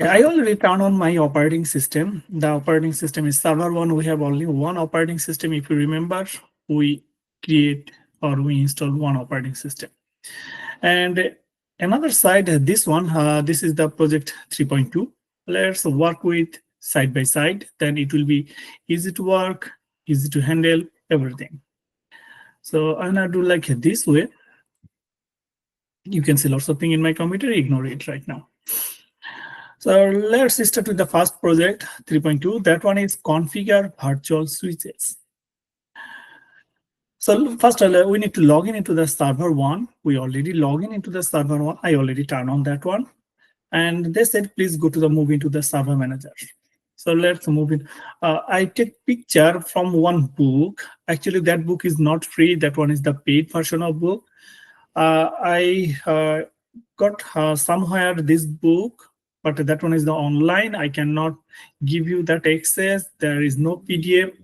I already turned on my operating system. The operating system is server one. We have only one operating system. If you remember, we create or we install one operating system. And another side, this one, this is the project 3.2. Let's work with side by side. Then it will be easy to work, easy to handle everything. So I'm gonna do like this way. You can see lots of things in my computer. Ignore it right now. So let's start with the first project 3.2. That one is configure virtual switches. So first we need to log in into the server one. We already log in into the server one. I already turned on that one. And they said, please go to the move into the server manager. So let's move in. I take picture from one book. Actually, that book is not free. That one is the paid version of book. I got somewhere this book, but that one is the online. I cannot give you that access. There is no PDF.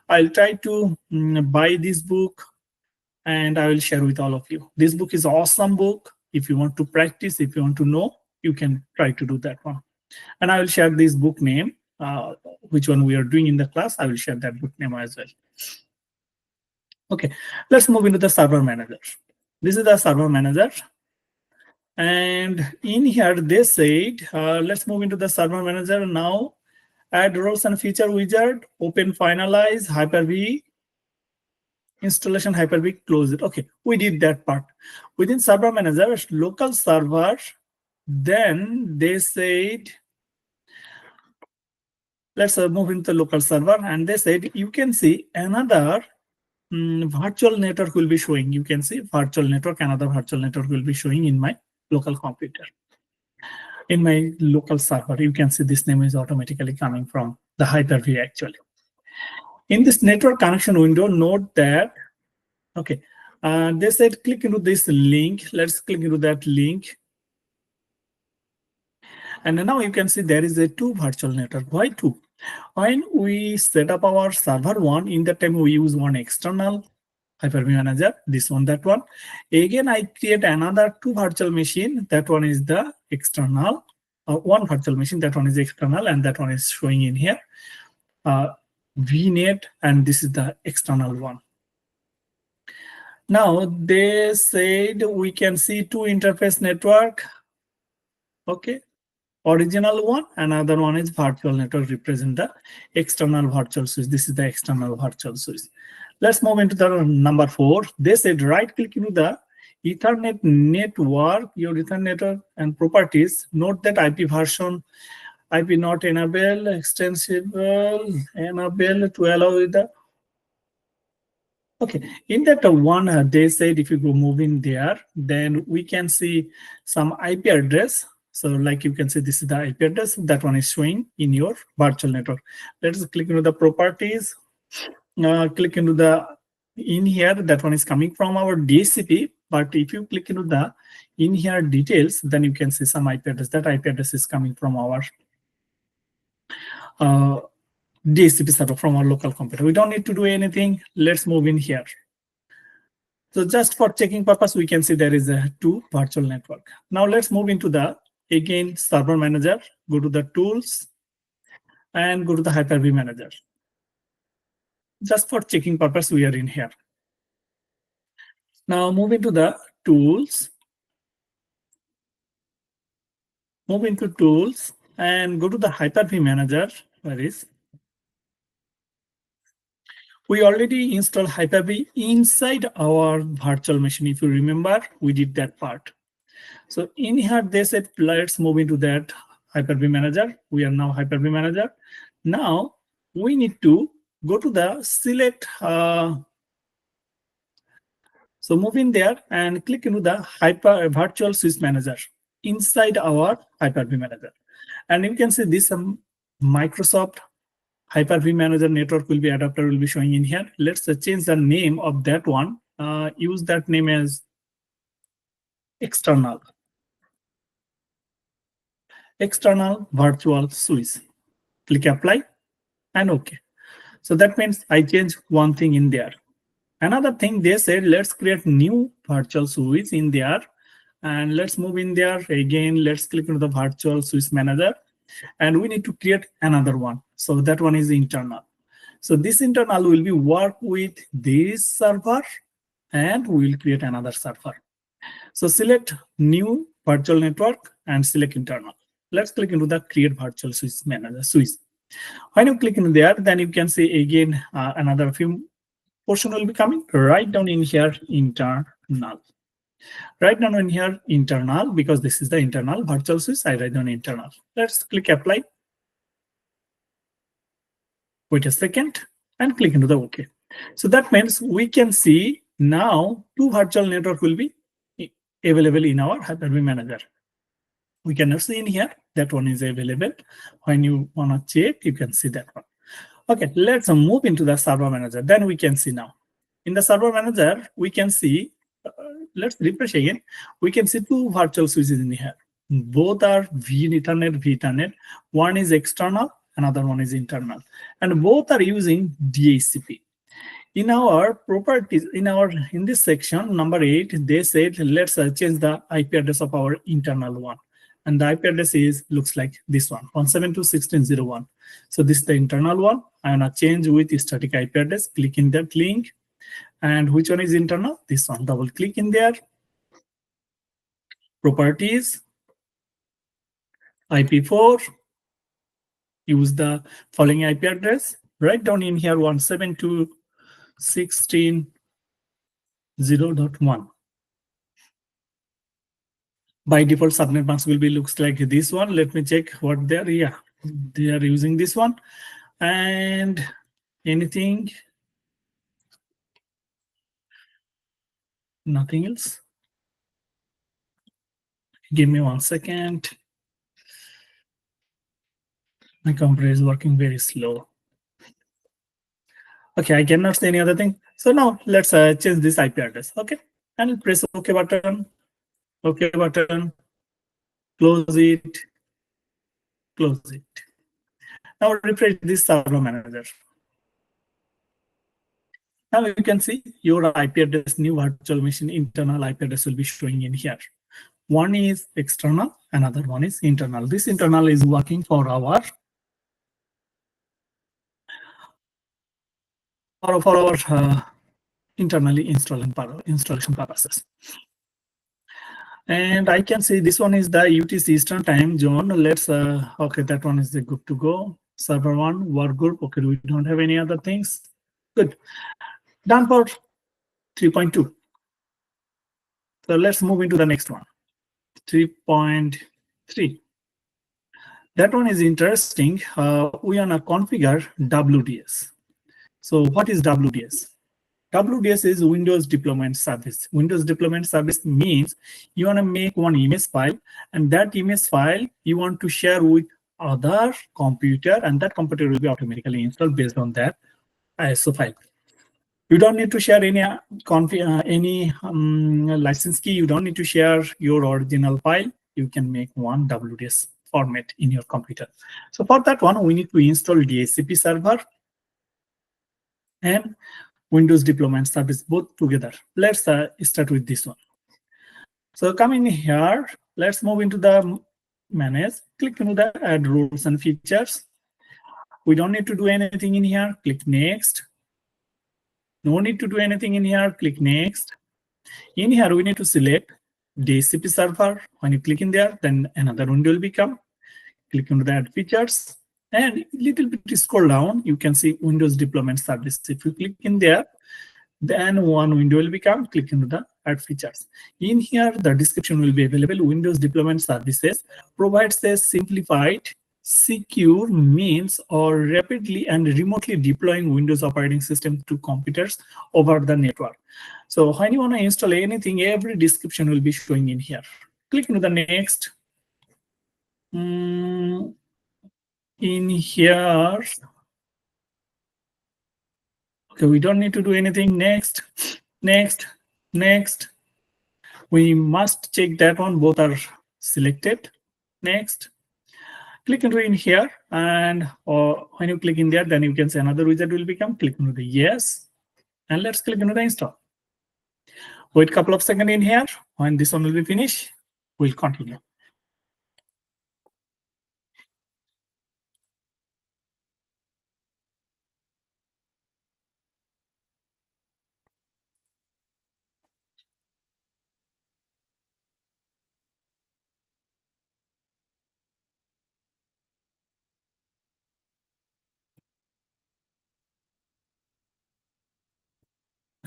I'll try to buy this book and I will share with all of you. This book is an awesome book. If you want to practice, if you want to know, you can try to do that one. And I will share this book name, which one we are doing in the class. I will share that book name as well. Okay, let's move into the server manager. This is the server manager. And in here, they said, let's move into the server manager now. Add roles and feature wizard, open, finalize, Hyper-V, installation Hyper-V, close it. Okay, we did that part. Within server manager, local server, then they said, let's move into the local server. And they said, you can see another virtual network will be showing. You can see virtual network, another virtual network will be showing in my local computer. In my local server, you can see this name is automatically coming from the Hyper-V actually. In this network connection window, note that, okay, they said click into this link. Let's click into that link. And now you can see there is a two virtual network. Why two? When we set up our server one, in that time we use one external Hyper-V manager, this one, that one. Again, I create another two virtual machine. That one is the external, one virtual machine, that one is external, and that one is showing in here. VNet, and this is the external one. Now, they said we can see two interface network. Okay. Original one, another one is virtual network, represent the external virtual switch. This is the external virtual switch. Let's move into the number 4. They said right click into the Ethernet network, your Ethernet network and properties. Note that IP version, IP not enable, extensible, enable to allow the. Okay, in that one, they said if you go move in there, then we can see some IP address. So like you can see, this is the IP address, that one is showing in your virtual network. Let's click into the properties, click into the, in here, that one is coming from our DHCP. But if you click into the in here details, then you can see some IP address. That IP address is coming from our DHCP server, from our local computer. We don't need to do anything. Let's move in here. So just for checking purpose, we can see there is a two virtual network. Now let's move into the, again, server manager, go to the tools and go to the Hyper-V manager. Just for checking purpose, we are in here. Now move into the tools, move into tools and go to the Hyper-V manager. Where is? We already installed Hyper-V inside our virtual machine. If you remember, we did that part. So in here, they said, let's move into that Hyper-V manager. We are now Hyper-V manager. Now we need to go to the select. So move in there and click into the virtual switch manager inside our Hyper-V manager. And you can see this Microsoft Hyper-V manager network will be adapter will be showing in here. Let's change the name of that one. Use that name as external virtual switch. Click apply and OK. So that means I change one thing in there. Another thing they said, let's create new virtual switch in there and let's move in there again. Let's click into the virtual switch manager and we need to create another one. So that one is internal. So this internal will be work with this server, and we will create another server. So select new virtual network and select internal. Let's click into the create virtual switch manager switch. When you click in there, then you can see again another few portion will be coming. Write down in here internal. Write down in here internal, because this is the internal virtual switch. I write down internal. Let's click apply. Wait a second and click into the OK. So that means we can see now two virtual network will be available in our Hyper-V manager. We can see in here that one is available. When you want to check, you can see that one. Okay, let's move into the server manager. Then we can see now. In the server manager, we can see, let's refresh again. We can see two virtual switches in here. Both are Ethernet. One is external, another one is internal. And both are using DHCP. In our properties, in this section, number 8, they said, let's change the IP address of our internal one. And the IP address looks like this one, 172.16.01. So this is the internal one. I'm gonna change with static IP address, click in that link. And which one is internal? This one, double click in there. Properties, IP4, use the following IP address. Write down in here 172.16.0.1. By default, subnet mask will be looks like this one. Let me check what they're. Yeah, they are using this one. And anything, nothing else. Give me 1 second. My computer is working very slow. Okay, I cannot say any other thing. So now let's change this IP address. Okay, and press OK button. OK button. Close it. Close it. Now refresh this server manager. Now you can see your IP address, new virtual machine internal IP address will be showing in here. One is external, another one is internal. This internal is working for our internally installation purposes. And I can see this one is the UTC Eastern Time Zone. Let's okay, that one is the good to go. Server one, work group. Okay, we don't have any other things. Good. Done for 3.2. So let's move into the next one. 3.3. That one is interesting. We want to configure WDS. So what is WDS? WDS is Windows Deployment Service. Windows Deployment Service means you want to make one image file, and that image file you want to share with other computer, and that computer will be automatically installed based on that ISO file. You don't need to share any license key. You don't need to share your original file. You can make one WDS format in your computer. So for that one, we need to install DHCP server and Windows Deployment Service both together. Let's start with this one. So come in here. Let's move into the manage. Click into the add rules and features. We don't need to do anything in here. Click next. No need to do anything in here. Click next. In here, we need to select DHCP server. When you click in there, then another window will become. Click into the add features. And little bit scroll down, you can see Windows Deployment Service. If you click in there, then one window will become. Click into the add features. In here, the description will be available. Windows Deployment Services provides a simplified, secure means or rapidly and remotely deploying Windows operating system to computers over the network. So when you want to install anything, every description will be showing in here. Click into the next. In here, okay, we don't need to do anything. Next. We must check that one. Both are selected. Next. Click into in here, and when you click in there, then you can see another wizard will become. Click into the yes, and let's click into the install. Wait a couple of seconds in here. When this one will be finished, we'll continue.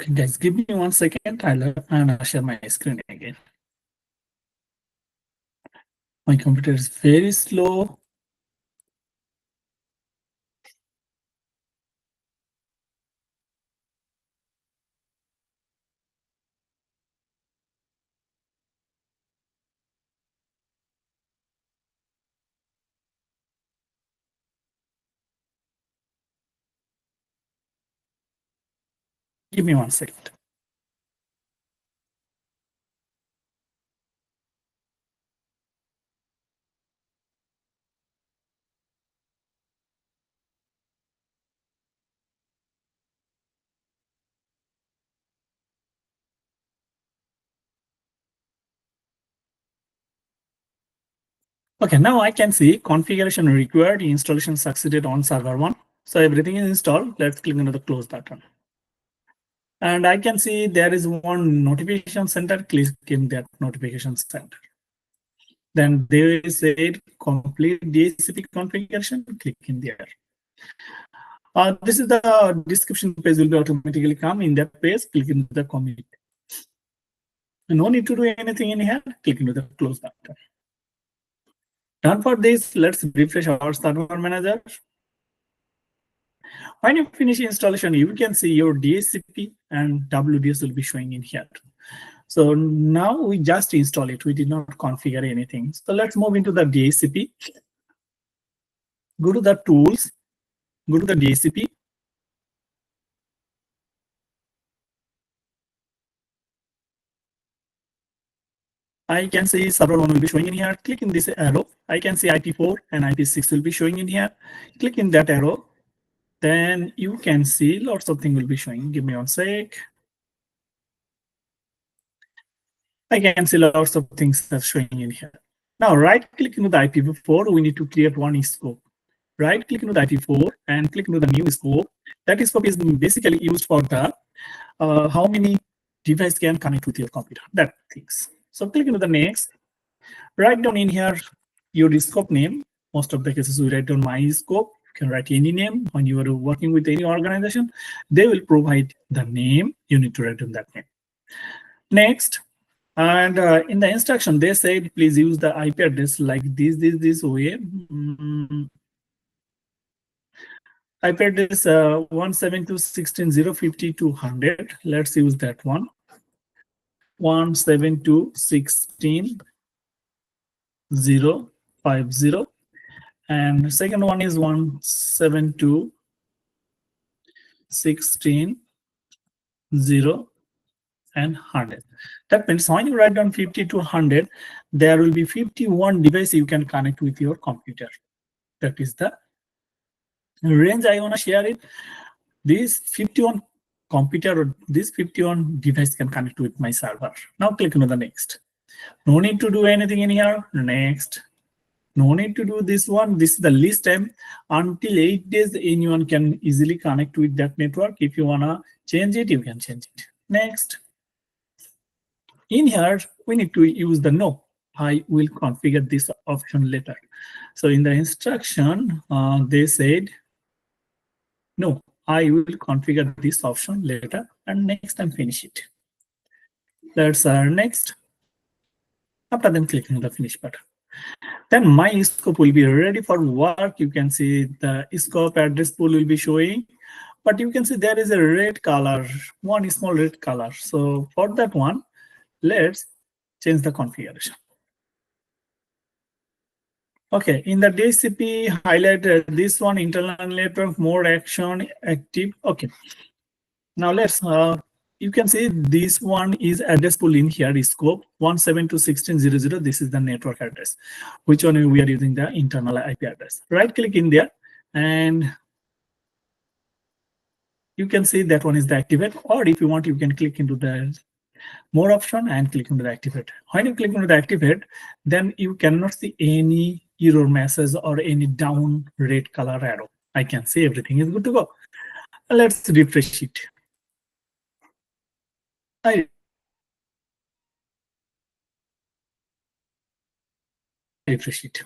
Okay, guys, give me 1 second. I'll share my screen again. My computer is very slow. Give me 1 second. Okay, now I can see configuration required, installation succeeded on server 1. So everything is installed. Let's click on the close button. And I can see there is one notification center. Click in that notification center. Then they said complete DHCP configuration. Click in there. This is the description page will be automatically come in that page. Click into the commit. No need to do anything in here. Click into the close button. Done for this. Let's refresh our server manager. When you finish installation, you can see your DHCP and WDS will be showing in here. So now we just install it. We did not configure anything. So let's move into the DHCP. Go to the tools. Go to the DHCP. I can see server 1 will be showing in here. Click in this arrow. I can see IP4 and IP6 will be showing in here. Click in that arrow. Then you can see lots of things will be showing. Give me 1 sec. I can see lots of things that are showing in here. Now right click into the IP4. We need to create one scope. Right click into the IP4 and click into the new scope. That scope is basically used for the how many devices can connect with your computer. That things. So click into the next. Write down in here your scope name. Most of the cases we write down my scope. You can write any name. When you are working with any organization, they will provide the name. You need to write down that name. Next, and in the instruction, they said please use the IP address like this way. IP address 172.16.0.50.200. Let's use that one. 172.16.0.50. And second one is 172.16.0 and 100. That means when you write down 50 to 100, there will be 51 devices you can connect with your computer. That is the range I want to share it. This 51 computer or this 51 device can connect with my server. Now click on the next. No need to do anything in here. Next. No need to do this one. This is the least time. Until 8 days, anyone can easily connect with that network. If you want to change it, you can change it. Next. In here, we need to use the no. I will configure this option later. So in the instruction, they said, no, I will configure this option later and next time finish it. Let's next. After then clicking the finish button. Then my scope will be ready for work. You can see the scope address pool will be showing, but you can see there is a red color, one small red color. So for that one, let's change the configuration. Okay, in the DHCP highlight this one, internal network mode action active. Okay, now let's you can see this one is address pool in here is scope 172.16.0.0. This is the network address. Which one we are using the internal IP address. Right click in there and you can see that one is the activate, or if you want, you can click into the more option and click into the activate. When you click into the activate, then you cannot see any error message or any down red color arrow. I can see everything is good to go. Let's refresh it. I refresh it.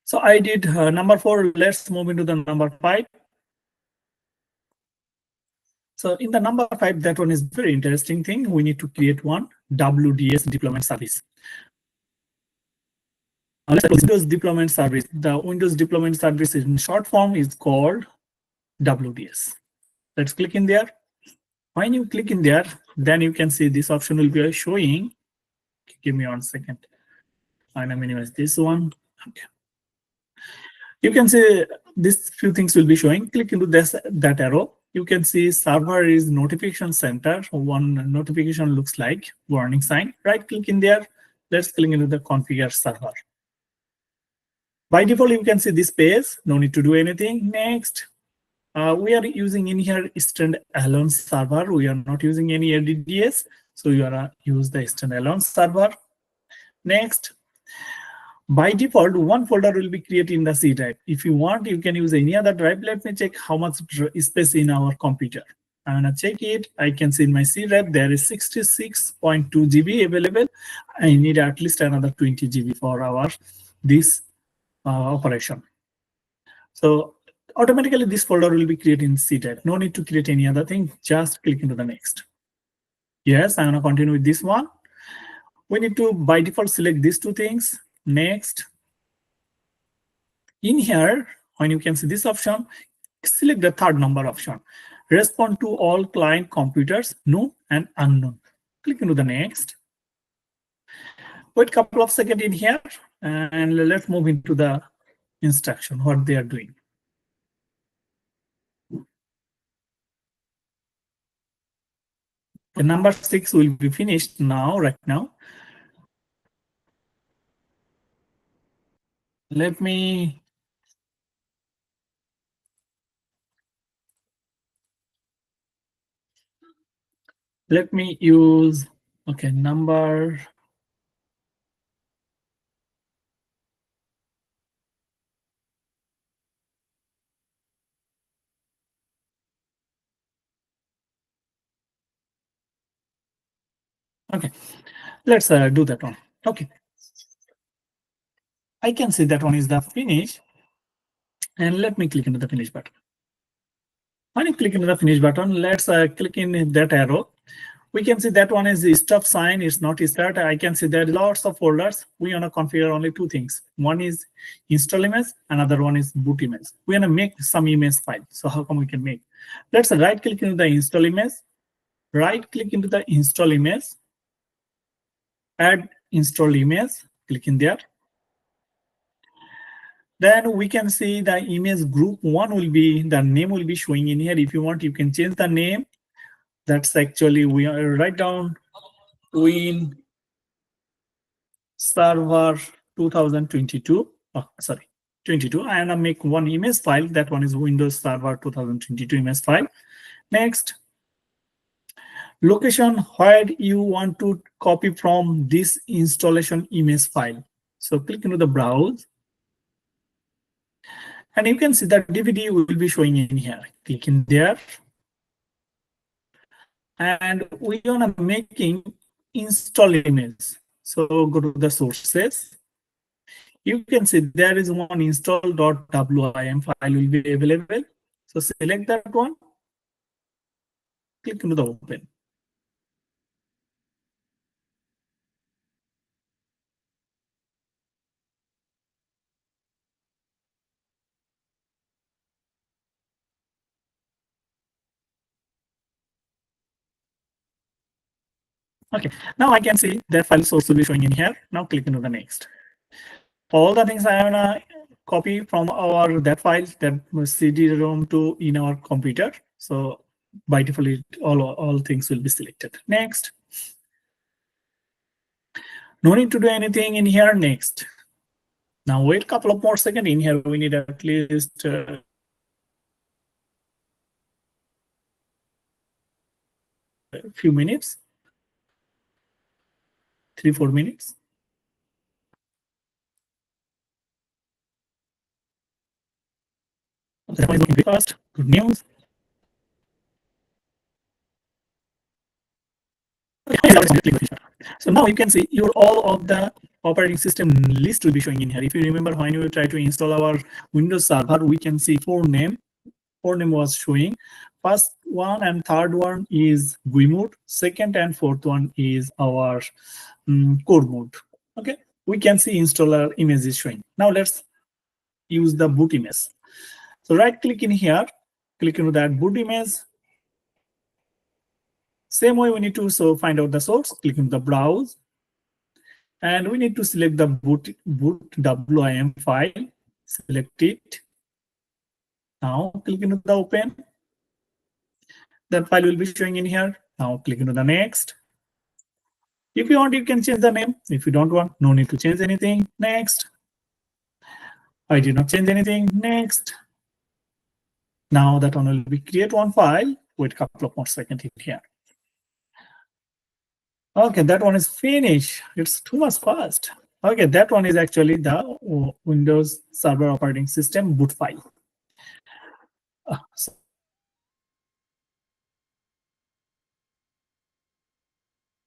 So I did number 4. Let's move into the number 5. So in the number 5, that one is very interesting thing. We need to create one WDS deployment service. Windows deployment service. The Windows deployment service in short form is called WDS. Let's click in there. When you click in there, then you can see this option will be showing. Give me 1 second. I'm gonna minimize this one. Okay. You can see these few things will be showing. Click into that arrow. You can see server is notification center. One notification looks like warning sign. Right click in there. Let's click into the configure server. By default, you can see this page. No need to do anything. Next, we are using in here standalone server. We are not using any DDS. So you are use the standalone server. Next, by default, one folder will be created in the C drive. If you want, you can use any other drive. Let me check how much space in our computer. I'm gonna check it. I can see in my C drive there is 66.2 GB available. I need at least another 20 GB for our this operation. So automatically this folder will be created in C drive. No need to create any other thing. Just click into the next. Yes, I'm gonna continue with this one. We need to by default select these two things. Next, in here, when you can see this option, select the third number option. Respond to all client computers, known and unknown. Click into the next. Wait a couple of seconds in here, and let's move into the instruction, what they are doing. The number 6 will be finished now, right now. Let me use, okay, number. Okay, let's do that one. Okay, I can see that one is the finish, and let me click into the finish button. When you click into the finish button, let's click in that arrow. We can see that one is the stop sign. It's not start. I can see there are lots of folders. We want to configure only two things. One is install image, another one is boot image. We want to make some image file. So how come we can make? Let's right click into the install image. Right click into the install image. Add install image. Click in there. Then we can see the image group one will be, the name will be showing in here. If you want, you can change the name. That's actually, we are write down Win Server 2022. Oh, sorry, 22. I am gonna make one image file. That one is Windows Server 2022 image file. Next, location where you want to copy from this installation image file. So click into the browse. And you can see that DVD will be showing in here. Click in there. And we are making install image. So go to the sources. You can see there is one install.wim file will be available. So select that one. Click into the open. Okay, now I can see that file source will be showing in here. Now click into the next. All the things I wanna copy from our that file, that CD-ROM to in our computer. So by default, all things will be selected. Next. No need to do anything in here. Next. Now wait a couple of more seconds. In here, we need at least a few minutes. 3-4 minutes. That one is looking very fast. Good news. So now you can see your all of the operating system list will be showing in here. If you remember when we try to install our Windows server, we can see four name was showing. First one and third one is GUI mode. Second and fourth one is our core mode. Okay, we can see installer image is showing. Now let's use the boot image. So right click in here, click into that boot image. Same way we need to find out the source, click into the browse, and we need to select the boot WIM file, select it. Now click into the open. That file will be showing in here. Now click into the next. If you want, you can change the name. If you don't want, no need to change anything. Next. I did not change anything. Next. Now that one will be create one file. Wait a couple of more seconds here. Okay, that one is finished. It's too much fast. Okay, that one is actually the Windows Server Operating System boot file.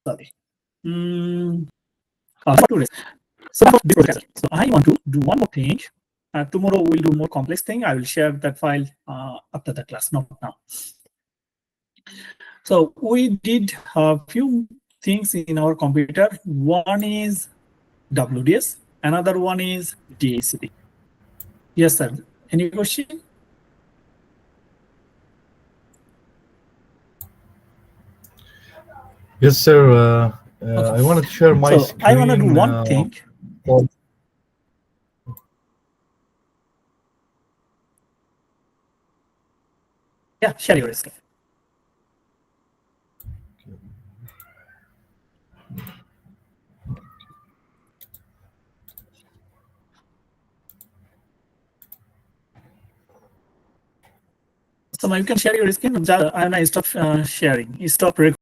Sorry. So I want to do one more thing. Tomorrow we'll do more complex thing. I will share that file after the class, not now. So we did a few things in our computer. One is WDS, another one is DHCP. Yes, sir. Any question? Yes, sir. I wanted to share my screen. I want to do one thing. Yeah, share your screen. So you can share your screen. I stop sharing. Stop recording.